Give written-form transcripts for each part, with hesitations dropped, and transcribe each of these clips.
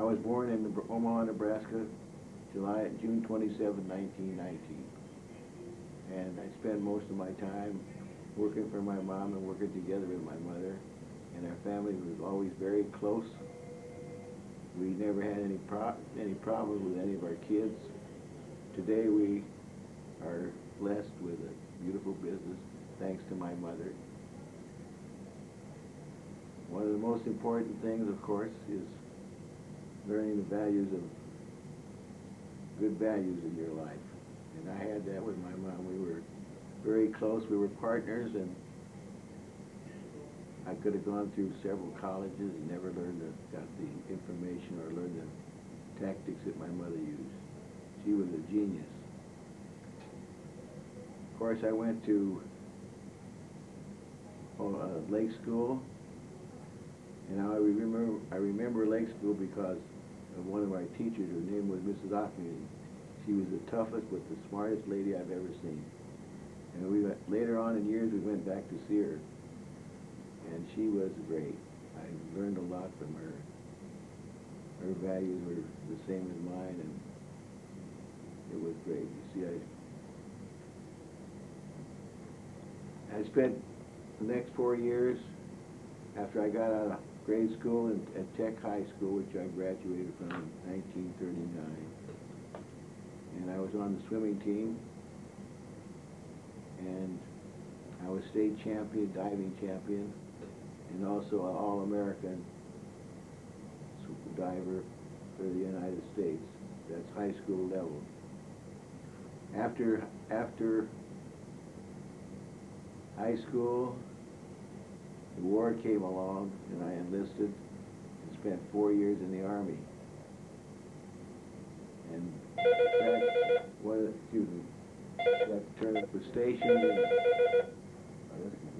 was born in Omaha, Nebraska, June 27, 1919. And I spent most of my time working for my mom and working together with my mother. And our family was always very close. We never had any problems with any of our kids. Today we are blessed with a beautiful business thanks to my mother. One of the most important things, of course, is learning the values of good values in your life. And I had that with my mom. We were very close. We were partners, and I could have gone through several colleges and never got the information or learned the tactics that my mother used. She was a genius. Of course, I went to Lake School, and I remember Lake School because of one of our teachers. Her name was Mrs. Ockman. She was the toughest but the smartest lady I've ever seen. And later on in years we went back to see her, and she was great. I learned a lot from her. Her values were the same as mine, and it was great. You see, I spent the next 4 years after I got out of grade school at Tech High School, which I graduated from in 1939. And I was on the swimming team, and I was state champion, diving champion, and also an All-American diver for the United States. That's high school level. After high school, the war came along, and I enlisted and spent 4 years in the Army. And that turned up the station, and I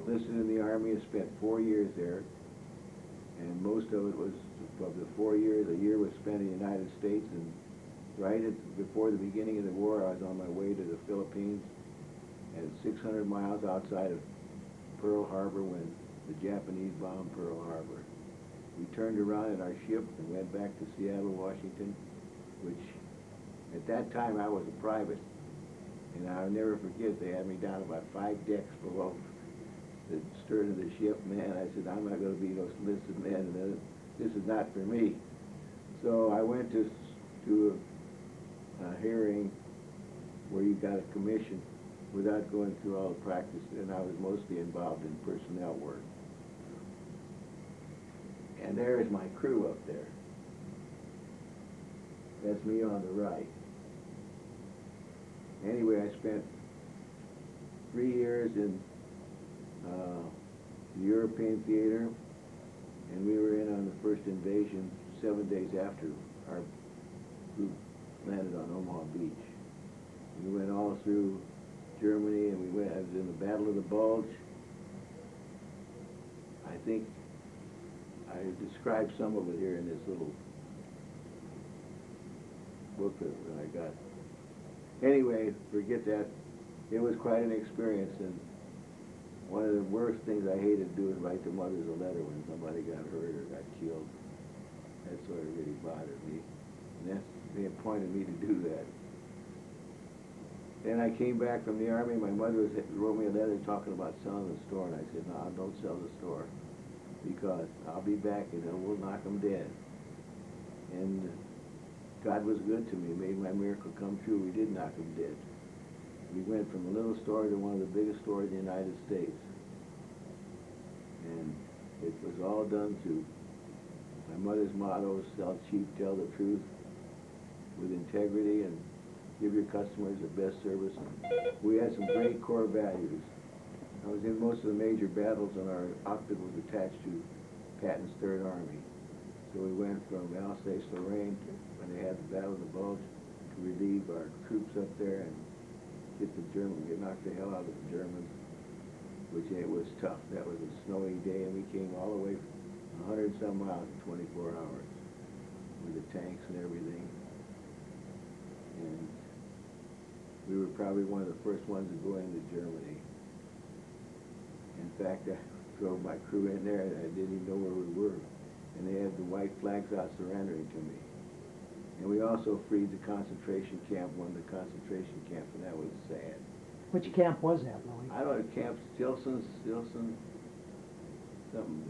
enlisted in the Army and spent 4 years there. And most of it was, of the 4 years, a year was spent in the United States, and before the beginning of the war, I was on my way to the Philippines, and 600 miles outside of Pearl Harbor when the Japanese bombed Pearl Harbor. We turned around in our ship and went back to Seattle, Washington, which at that time I was a private, and I'll never forget, they had me down about 5 decks below the stern of the ship. Man, I said, I'm not going to be no enlisted man. This is not for me. So I went to a hearing where you got a commission without going through all the practice, and I was mostly involved in personnel work. And there is my crew up there. That's me on the right. Anyway, I spent 3 years in the European theater, and we were in on the first invasion 7 days after our group landed on Omaha Beach. We went all through Germany, and I was in the Battle of the Bulge. I think I described some of it here in this little book that I got. Anyway, forget that. It was quite an experience, and one of the worst things I hated to do is write the mothers a letter when somebody got hurt or got killed. That sort of really bothered me, and they appointed me to do that. Then I came back from the Army. My mother wrote me a letter talking about selling the store, and I said, no, don't sell the store, because I'll be back and we'll knock them dead. And God was good to me, made my miracle come true. We did knock them dead. We went from a little store to one of the biggest stores in the United States. And it was all done through my mother's motto, sell cheap, tell the truth, with integrity, and give your customers the best service. And we had some great core values. I was in most of the major battles, and our outfit was attached to Patton's Third Army. So we went from Alsace-Lorraine, when they had the Battle of the Bulge, to relieve our troops up there and get knock the hell out of the Germans, which it was tough. That was a snowy day, and we came all the way 100 some miles in 24 hours with the tanks and everything. And we were probably one of the first ones to go into Germany. In fact, I drove my crew in there, and I didn't even know where we were. And they had the white flags out surrendering to me. And we also freed the concentration camp, one of the concentration camps, and that was sad. Which camp was that, Louie? I don't know, Camp Stilson, something.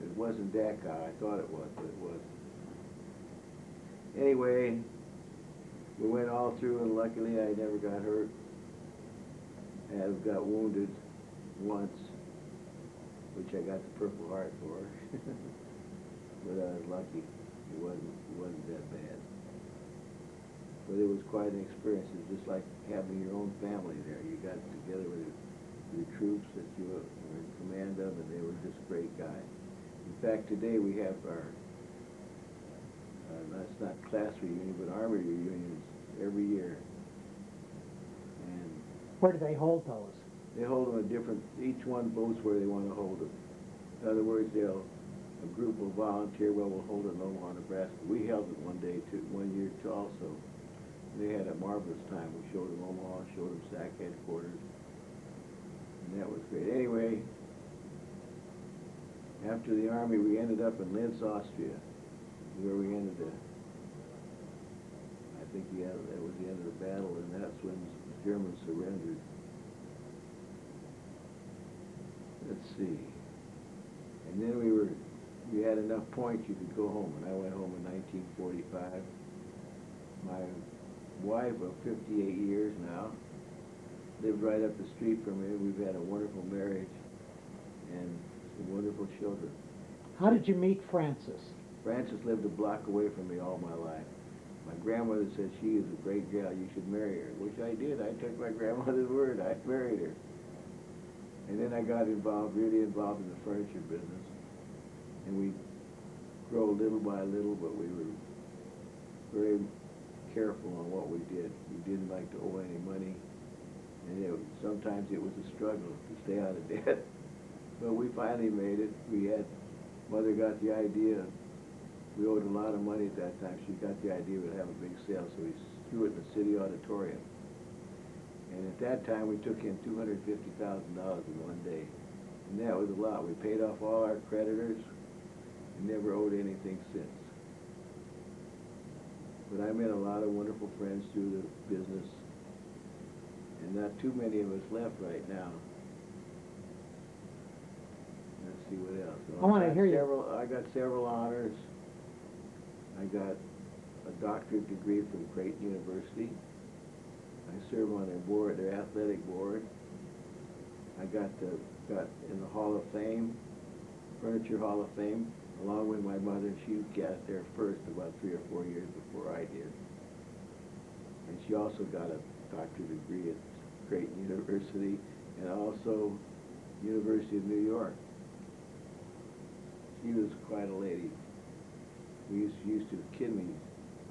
It wasn't Dachau. I thought it was, but it wasn't. Anyway, we went all through, and luckily I never got hurt. I got wounded once, which I got the Purple Heart for. But I was lucky. It wasn't that bad. But it was quite an experience. It's just like having your own family there. You got together with the troops that you were in command of, and they were just great guys. In fact, today we have our, that's not class reunion, but Army reunions every year. And Where do they hold those? they hold them at different, each one votes where they want to hold them. In other words, a group will volunteer, well, we'll hold it in Omaha, Nebraska. We held it one year too also. They had a marvelous time. We showed them Omaha, showed them SAC headquarters, and that was great. Anyway, after the Army, we ended up in Linz, Austria, where we ended the, I think that was the end of the battle, and that's when the Germans surrendered. Let's see. And then we had enough points you could go home, and I went home in 1945. My wife of 58 years now lived right up the street from me. We've had a wonderful marriage and some wonderful children. How did you meet Frances? Frances lived a block away from me all my life. My grandmother said she is a great gal, you should marry her, which I did. I took my grandmother's word. I married her. And then I got really involved in the furniture business. And we grew little by little, but we were very careful on what we did. We didn't like to owe any money. And sometimes it was a struggle to stay out of debt. But we finally made it. Mother got the idea. We owed a lot of money at that time. She got the idea we'd have a big sale, so we threw it in the city auditorium. And at that time, we took in $250,000 in one day. And that was a lot. We paid off all our creditors and never owed anything since. But I met a lot of wonderful friends through the business, and not too many of us left right now. Let's see what else. I want to hear you. I got several honors. I got a doctorate degree from Creighton University. I serve on their board, their athletic board. I got in the Hall of Fame, Furniture Hall of Fame, along with my mother. She got there first about 3 or 4 years before I did. And she also got a doctorate degree at Creighton University and also University of New York. She was quite a lady. She used to kid me.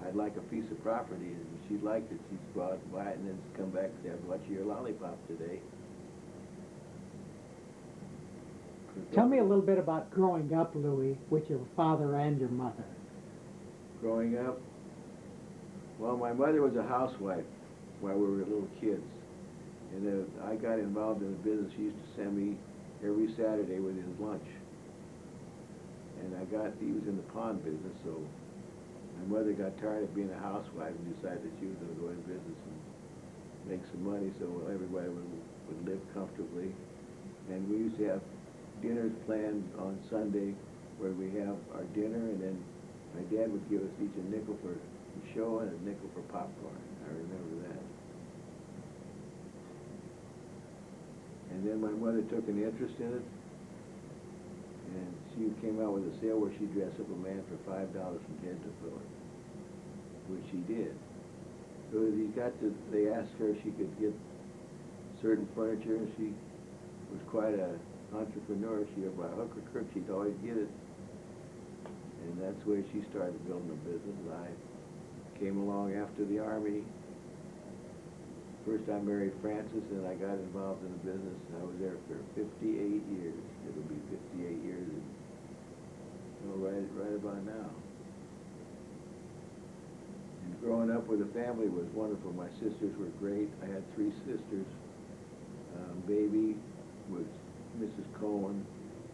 I'd like a piece of property, and she liked it. She'd go out and buy it and then come back and say, I've bought you your lollipop today. Tell me a little bit about growing up, Louie, with your father and your mother. Growing up, well, my mother was a housewife while we were little kids. And I got involved in the business. She used to send me every Saturday with his lunch. And he was in the pawn business, so my mother got tired of being a housewife and decided that she was going to go in business and make some money so everybody would live comfortably. And we used to have dinners planned on Sunday where we have our dinner, and then my dad would give us each a nickel for the show and a nickel for popcorn. I remember that. And then my mother took an interest in it, and she came out with a sale where she'd dress up a man for $5 from head to foot, which she did. So they asked her if she could get certain furniture, and she was quite an entrepreneur. By hook or crook, she'd always get it. And that's the way she started building a business. I came along after the Army. First I married Frances, and I got involved in the business, and I was there for 58 years. It'll be 58 years, right about now. And growing up with a family was wonderful. My sisters were great. I had 3 sisters. Baby was Mrs. Cohen,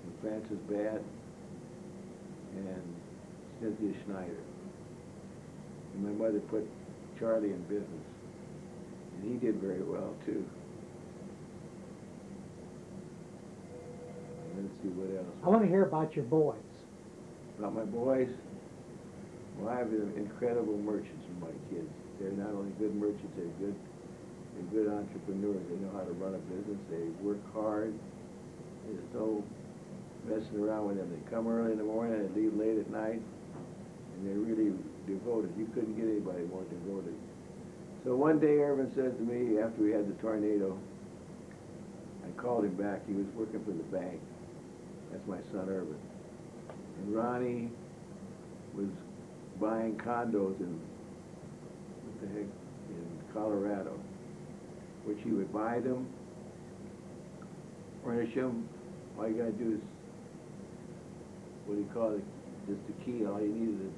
and Frances Batt, and Cynthia Schneider. And my mother put Charlie in business. And he did very well, too. Let's see what else. I want to hear about your boys. About my boys? Well, I have incredible merchants in my kids. They're not only good merchants, they're good entrepreneurs. They know how to run a business. They work hard. There's no messing around with them. They come early in the morning and leave late at night, and they're really devoted. You couldn't get anybody more devoted. So one day Irvin said to me, after we had the tornado, I called him back. He was working for the bank. That's my son Irvin. And Ronnie was buying condos in, what the heck, in Colorado, which he would buy them, furnish them. All you gotta do is, what do you call it, just the key. All you needed to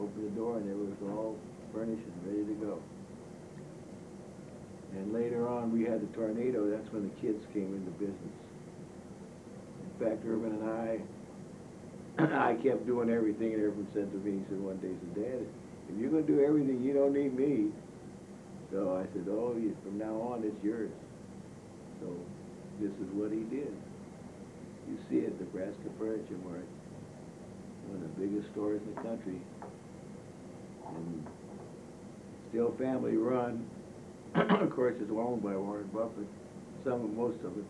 open the door and it was all furnished and ready to go. And later on we had the tornado. That's when the kids came into business. In fact, Irvin and I kept doing everything, and Irvin said to me, he said one day, he said, Dad, if you're going to do everything, you don't need me. So I said, oh, from now on, it's yours. So this is what he did. You see it, Nebraska Furniture Mart, one of the biggest stores in the country, and still family run. Of course, it's owned by Warren Buffett. Most of it.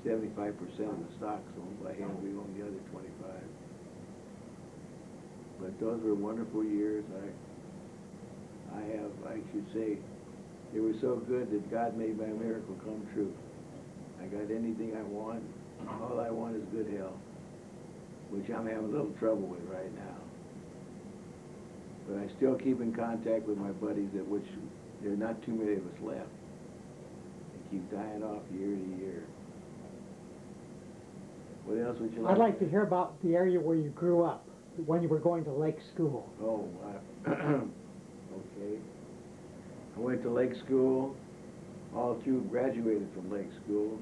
75% of the stock's owned by him. We own the other 25. But those were wonderful years. I should say, they were so good that God made my miracle come true. I got anything I want. All I want is good health, which I'm having a little trouble with right now. But I still keep in contact with my buddies, at which there are not too many of us left. They keep dying off year to year. What else would you like? I'd like to hear about the area where you grew up, when you were going to Lake School. Oh, okay. I went to Lake School, all through, graduated from Lake School,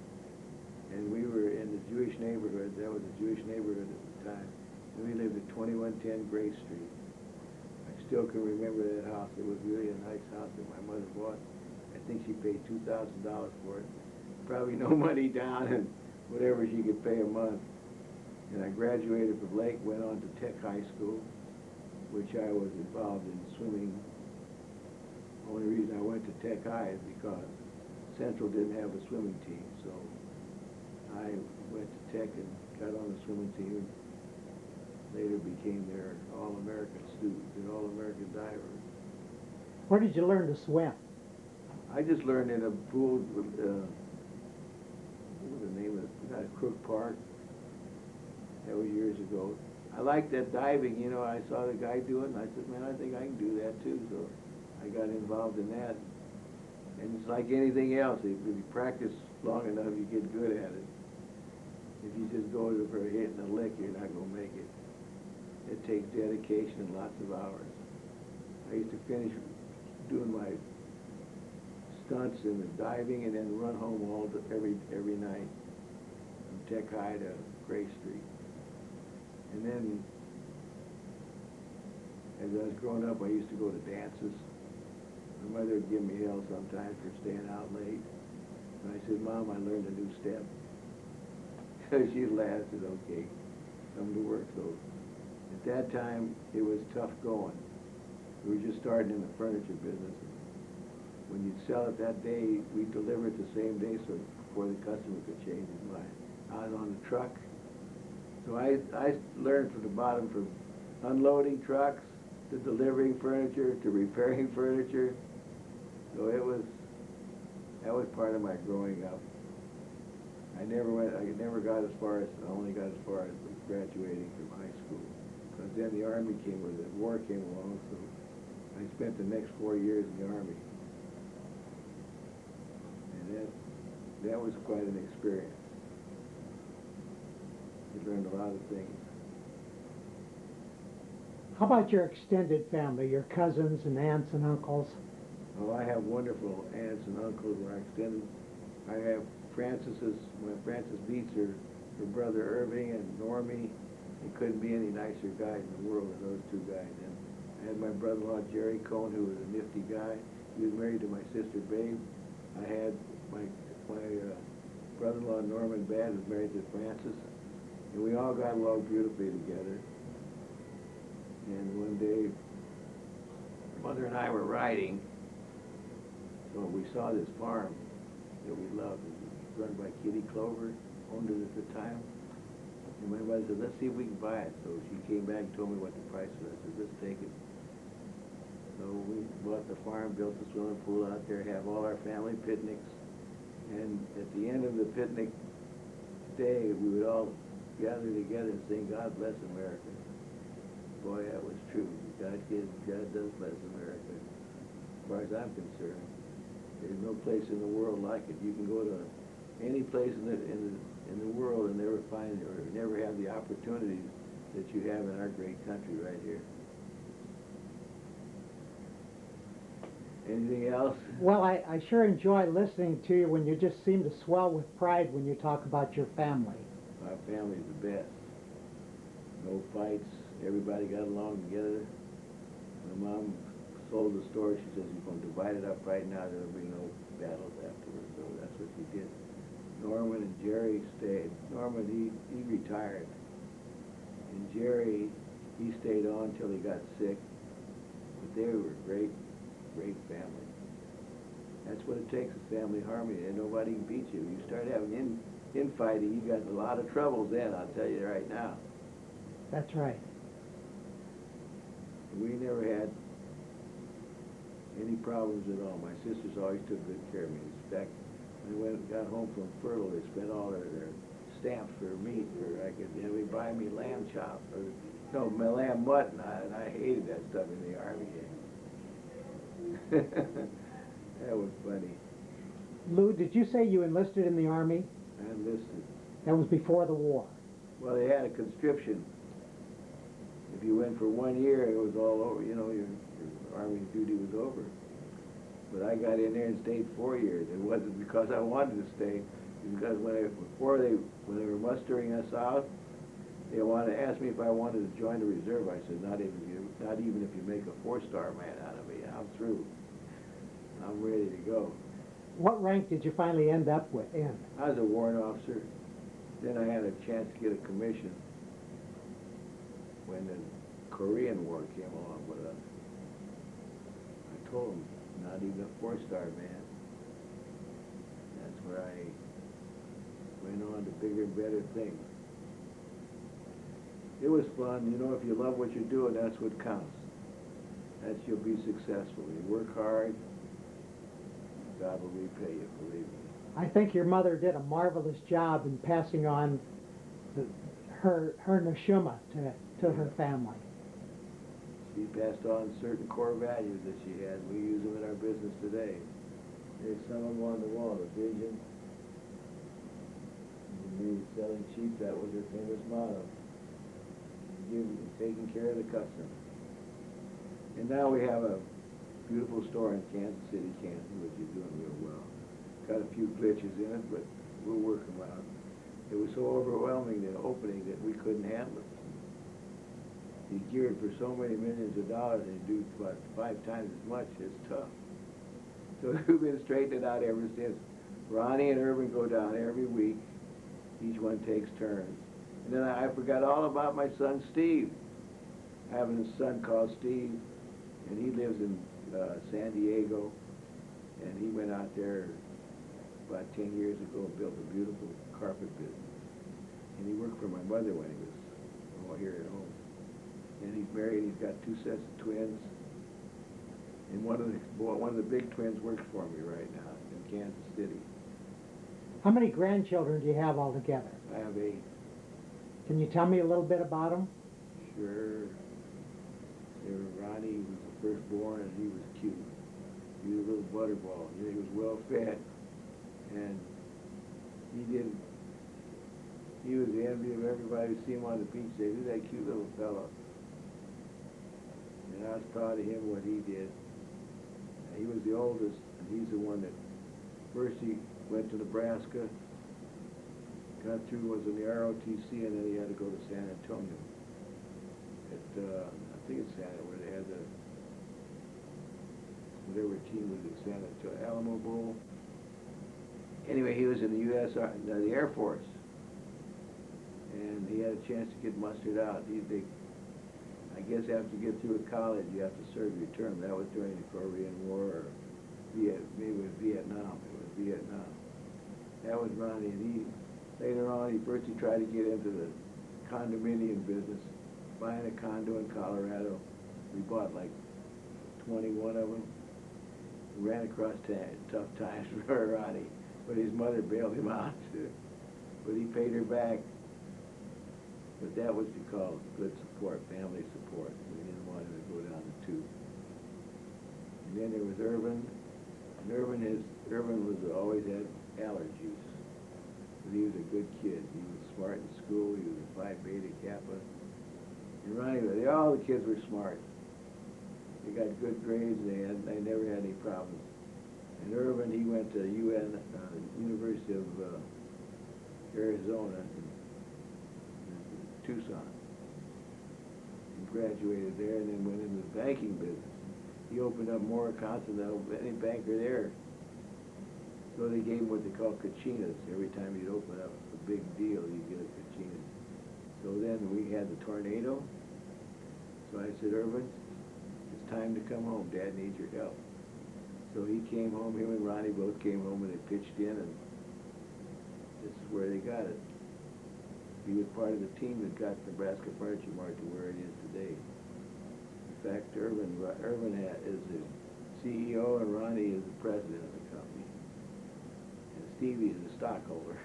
and we were in the Jewish neighborhood. That was a Jewish neighborhood at the time. And we lived at 2110 Gray Street. I still can remember that house. It was really a nice house that my mother bought. I think she paid $2,000 for it. Probably no money down and whatever she could pay a month. And I graduated from Lake, went on to Tech High School, which I was involved in swimming. The only reason I went to Tech High is because Central didn't have a swimming team, so I went to Tech and got on the swimming team. Later became their All-American student, an All-American diver. Where did you learn to swim? I just learned in a pool, what was the name of it? Crook Park. That was years ago. I liked that diving, you know. I saw the guy do it, and I said, man, I think I can do that too. So I got involved in that. And it's like anything else. If you practice long enough, you get good at it. If you just go for hitting a lick, you're not going to make it. It takes dedication and lots of hours. I used to finish doing my stunts in the diving and then run home every night from Tech High to Gray Street. And then, as I was growing up, I used to go to dances. My mother would give me hell sometimes for staying out late. And I said, Mom, I learned a new step. So she laughed and said, okay, come to work. So at that time, it was tough going. We were just starting in the furniture business. When you'd sell it that day, we'd deliver it the same day so before the customer could change his mind. I was on the truck. So I learned from the bottom, from unloading trucks to delivering furniture to repairing furniture. So that was part of my growing up. I never got as far as, I only got as far as graduating from high school. Because then the Army came, or the war came along, so I spent the next 4 years in the Army. And that was quite an experience. You learned a lot of things. How about your extended family, your cousins and aunts and uncles? Oh, I have wonderful aunts and uncles who are extended. I have Francis Beats, her brother Irving, and Normie. He couldn't be any nicer guys in the world than those two guys. And I had my brother-in-law Jerry Cohn, who was a nifty guy. He was married to my sister Babe. I had my brother-in-law Norman Bad was married to Francis, and we all got along beautifully together. And one day, Mother and I were riding, so we saw this farm that we loved. It was run by Kitty Clover, owned it at the time. And my mother said, let's see if we can buy it. So she came back and told me what the price was. I said, let's take it. So we bought the farm, built the swimming pool out there, have all our family picnics. And at the end of the picnic day, we would all gather together and sing, God Bless America. Boy, that was true. God does bless America. As far as I'm concerned, there's no place in the world like it. You can go to any place in the world and never find or never have the opportunities that you have in our great country right here. Anything else? Well, I sure enjoy listening to you when you just seem to swell with pride when you talk about your family. Our family's the best. No fights. Everybody got along together. My mom sold the store. She says, you're going to divide it up right now. There'll be no battles afterwards. So that's what she did. Norman and Jerry stayed. Norman, he retired. And Jerry, he stayed on until he got sick. But they were great family. That's what it takes, is family harmony, and nobody can beat you. You start having infighting, you got a lot of troubles then, I'll tell you right now. That's right. We never had any problems at all. My sisters always took good care of me. In fact, when I got home from furlough, they spent all their stamps for meat, they would buy me lamb chops, my lamb mutton, and I hated that stuff in the Army. That was funny. Lou, did you say you enlisted in the Army? I enlisted. That was before the war. Well, they had a conscription. If you went for 1 year, it was all over. You know, your Army duty was over. But I got in there and stayed 4 years. It wasn't because I wanted to stay. Because when they were mustering us out, they wanted to ask me if I wanted to join the reserve. I said, not even if you make a 4-star man out of me. I'm through. I'm ready to go. What rank did you finally end up in? I was a warrant officer. Then I had a chance to get a commission when the Korean War came along with us. I told them, not even a 4-star man. That's where I went on to bigger and better things. It was fun. You know, if you love what you're doing, that's what counts. You'll be successful. You work hard, God will repay you, believe me. I think your mother did a marvelous job in passing on her neshama to her family. She passed on certain core values that she had. We use them in our business today. There's some of them on the wall. The vision, selling cheap, that was her famous motto. Taking care of the customer. And now we have a beautiful store in Kansas City, Kansas, which is doing real well. Got a few glitches in it, but we'll work them out. It was so overwhelming, the opening, that we couldn't handle it. He's geared for so many millions of dollars and do about 5 times as much. It's tough. So we've been straightening it out ever since. Ronnie and Irvin go down every week. Each one takes turns. And then I forgot all about my son, Steve. I have a son called Steve, and he lives in San Diego, and he went out there about 10 years ago and built a beautiful carpet business. And he worked for my mother when he was here at home. And he's married, he's got 2 sets of twins. And one of the big twins works for me right now in Kansas City. How many grandchildren do you have altogether? I have 8. Can you tell me a little bit about them? Sure. Ronnie was the firstborn, and he was cute. He was a little butterball. He was well fed, and he was the envy of everybody who see him on the beach. They knew that cute little fellow. And I was proud of him, what he did. And he was the oldest, and he's the one that first he went to Nebraska, got through, was in the ROTC, and then he had to go to San Antonio. I think it's Santa, where they had the whatever team was extended to Alamo Bowl. Anyway, he was in the the Air Force, and he had a chance to get mustered out. I guess after you get through with college, you have to serve your term. That was during the Korean War, or maybe it was Vietnam. It was Vietnam. That was Ronnie, and later on, he tried to get into the condominium business, buying a condo in Colorado. We bought like 21 of them. We ran across tough times for Ronnie, but his mother bailed him out. But he paid her back. But that was called good support, family support. We didn't want him to go down the tube. And then there was Irvin. And Irvin was always had allergies. But he was a good kid. He was smart in school. He was a Phi Beta Kappa. And Ronnie, all the kids were smart. They got good grades. They never had any problems. And Irvin, he went to University of Arizona in Tucson. He graduated there and then went into the banking business. He opened up more accounts than any banker there. So they gave him what they call kachinas. Every time you'd open up a big deal, you'd get a kachina. So then we had the tornado. So I said, Irvin, it's time to come home. Dad needs your help. So he came home, him and Ronnie both came home, and they pitched in, and this is where they got it. He was part of the team that got Nebraska Furniture Mart to where it is today. In fact, Irvin is the CEO, and Ronnie is the president of the company. And Stevie is the stockholder.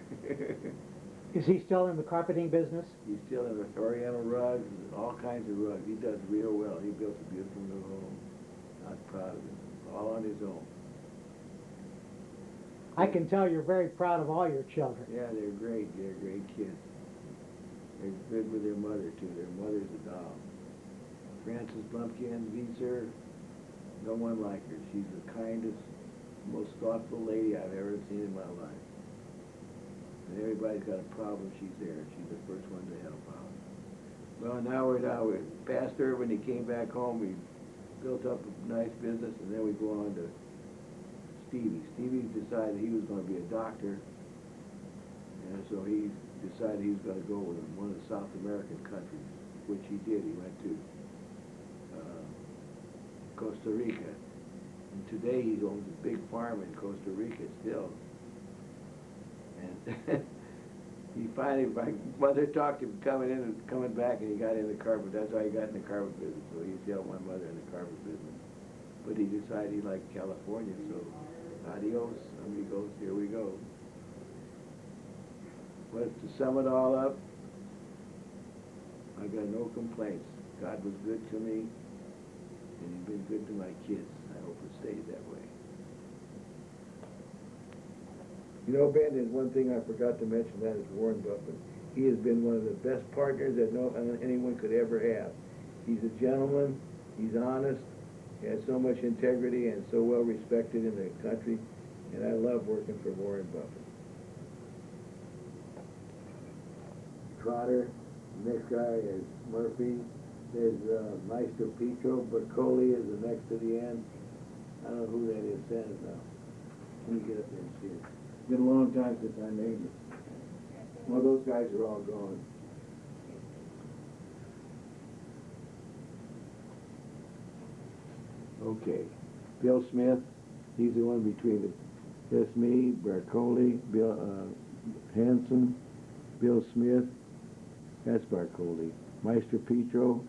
Is he still in the carpeting business? He's still in the Oriental rugs, all kinds of rugs. He does real well. He built a beautiful new home. I'm proud of him. All on his own. I can tell you're very proud of all your children. Yeah, they're great. They're great kids. They're good with their mother, too. Their mother's a doll. Frances Blumkin beats her. No one like her. She's the kindest, most thoughtful lady I've ever seen in my life. And everybody's got a problem, she's there. She's the first one to help out. Well, now we're past Irvin. He came back home. We built up a nice business, and then we go on to Stevie. Stevie decided he was going to be a doctor, and so he decided he was going to go with one of the South American countries, which he did. He went to Costa Rica, and today he owns a big farm in Costa Rica still. And he finally, my mother talked him coming in and coming back, and he got in the carpet. That's how he got in the carpet business. So he used to help my mother in the carpet business. But he decided he liked California, so adios, amigos, here we go. But to sum it all up, I got no complaints. God was good to me, and he's been good to my kids. I hope it stays that way. You know, Ben, there's one thing I forgot to mention, that is Warren Buffett. He has been one of the best partners that anyone could ever have. He's a gentleman, he's honest, he has so much integrity and so well respected in the country, and I love working for Warren Buffett. Trotter, next guy is Murphy, there's Maestro Pietro, Bercoli is the next to the end. I don't know who that is, Santa now. Let me get up there and see it. It's been a long time since I named it. Well, those guys are all gone. Okay. Bill Smith, he's the one between that's me, Barcoli, Bill Hanson, Bill Smith, that's Barcoli. Maestro Pietro,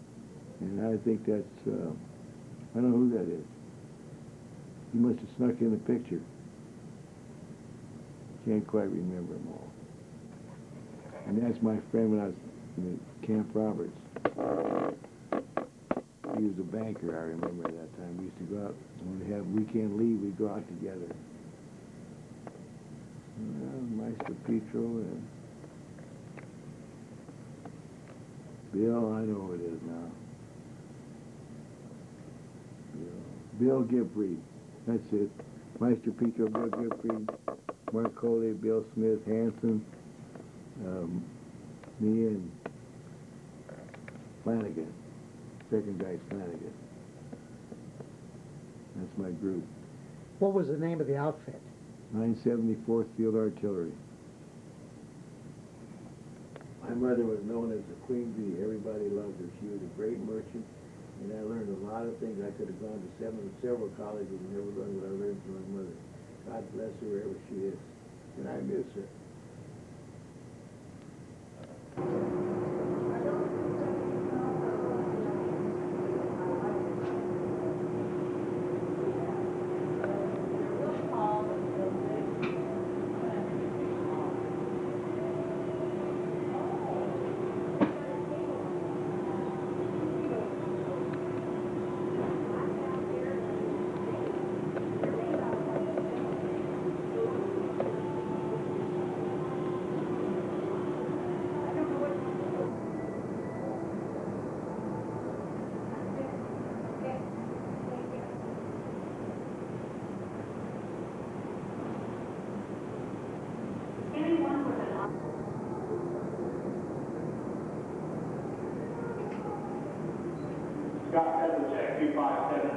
and I think that's, I don't know who that is. He must have snuck in the picture. Can't quite remember them all. And that's my friend when I was in Camp Roberts. He was a banker, I remember at that time. We used to go out, when we have weekend leave, we'd go out together. Maestro Pietro and Bill, I know who it is now. Bill Gipfried, that's it. Maestro Pietro, Bill Gipfried, Marcoli, Bill Smith, Hanson, me and Flanagan. Second guy's Flanagan. That's my group. What was the name of the outfit? 974th Field Artillery. My mother was known as the Queen Bee. Everybody loved her. She was a great merchant, and I learned a lot of things. I could have gone to several colleges and never learned what I learned from my mother. God bless her wherever she is, and I miss her. Scott Pedlicek, 257.